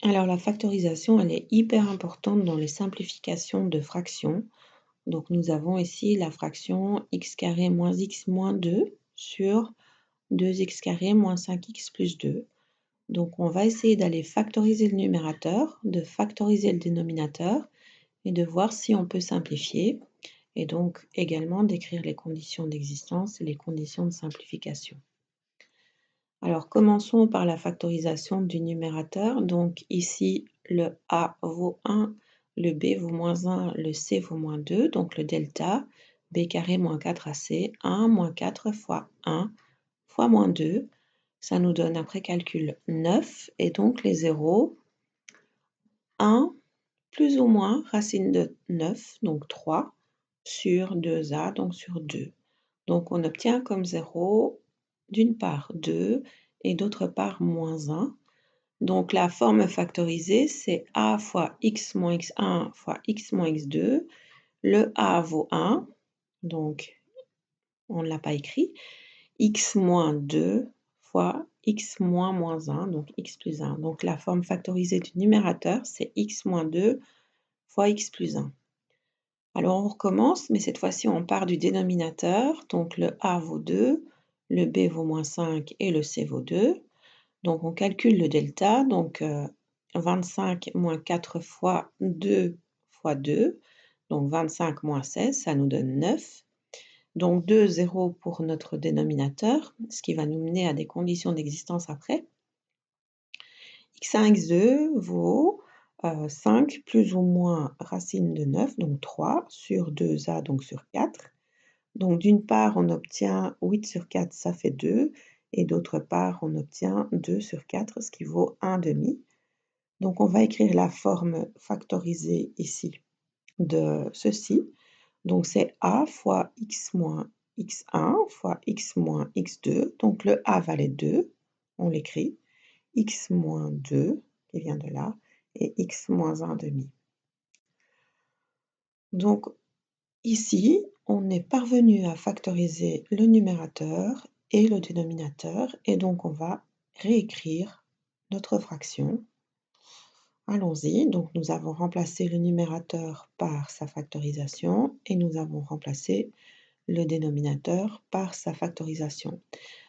Alors la factorisation, elle est hyper importante dans les simplifications de fractions. Donc nous avons ici la fraction x² moins x moins 2 sur 2x² moins 5x plus 2. Donc on va essayer d'aller factoriser le numérateur, de factoriser le dénominateur et de voir si on peut simplifier et donc également d'écrire les conditions d'existence et les conditions de simplification. Alors commençons par la factorisation du numérateur. Donc ici, le a vaut 1, le b vaut moins 1, le c vaut moins 2. Donc le delta, b carré moins 4ac, 1 moins 4 fois 1 fois moins 2. Ça nous donne après calcul 9. Et donc les zéros, 1 plus ou moins racine de 9, donc 3, sur 2a, donc sur 2. Donc on obtient comme 0, d'une part 2 et d'autre part moins 1. Donc la forme factorisée, c'est a fois x moins x1 fois x moins x2. Le a vaut 1, donc on ne l'a pas écrit. X moins 2 fois x moins moins 1, donc x plus 1. Donc la forme factorisée du numérateur, c'est x moins 2 fois x plus 1. Alors on recommence, mais cette fois-ci on part du dénominateur. Donc le a vaut 2, le b vaut moins 5 et le c vaut 2. Donc on calcule le delta, donc 25 moins 4 fois 2 fois 2, donc 25 moins 16, ça nous donne 9. Donc 2 0 pour notre dénominateur, ce qui va nous mener à des conditions d'existence après. x1, x2 vaut 5 plus ou moins racine de 9, donc 3, sur 2a, donc sur 4. Donc d'une part, on obtient 8 sur 4, ça fait 2, et d'autre part, on obtient 2 sur 4, ce qui vaut 1 demi. Donc on va écrire la forme factorisée ici de ceci. Donc c'est a fois x moins x1 fois x moins x2. Donc le a valait 2, on l'écrit, x moins 2, qui vient de là, et x moins 1 demi. Donc ici, on est parvenu à factoriser le numérateur et le dénominateur, et donc on va réécrire notre fraction. Allons-y, donc nous avons remplacé le numérateur par sa factorisation et nous avons remplacé le dénominateur par sa factorisation.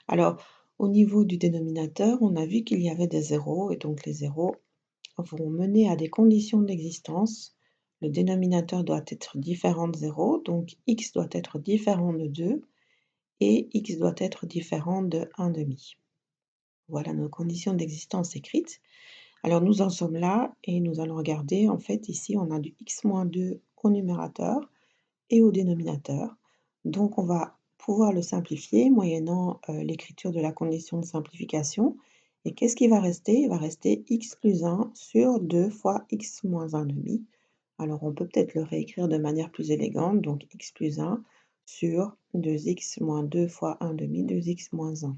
Alors, au niveau du dénominateur, on a vu qu'il y avait des zéros et donc les zéros vont mener à des conditions d'existence. Le dénominateur doit être différent de 0, donc x doit être différent de 2 et x doit être différent de 1 demi. Voilà nos conditions d'existence écrites. Alors nous en sommes là et nous allons regarder, en fait ici on a du x-2 au numérateur et au dénominateur. Donc on va pouvoir le simplifier moyennant l'écriture de la condition de simplification. Et qu'est-ce qui va rester? Il va rester x plus 1 sur 2 fois x moins 1 demi. Alors on peut peut-être le réécrire de manière plus élégante, donc x plus 1 sur 2x moins 2 fois 1 demi, 2x moins 1.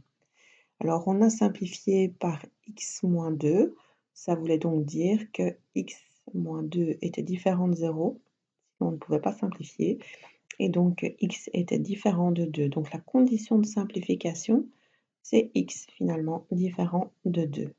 Alors on a simplifié par x moins 2, ça voulait donc dire que x moins 2 était différent de 0, on ne pouvait pas simplifier, et donc x était différent de 2. Donc la condition de simplification, c'est x finalement différent de 2.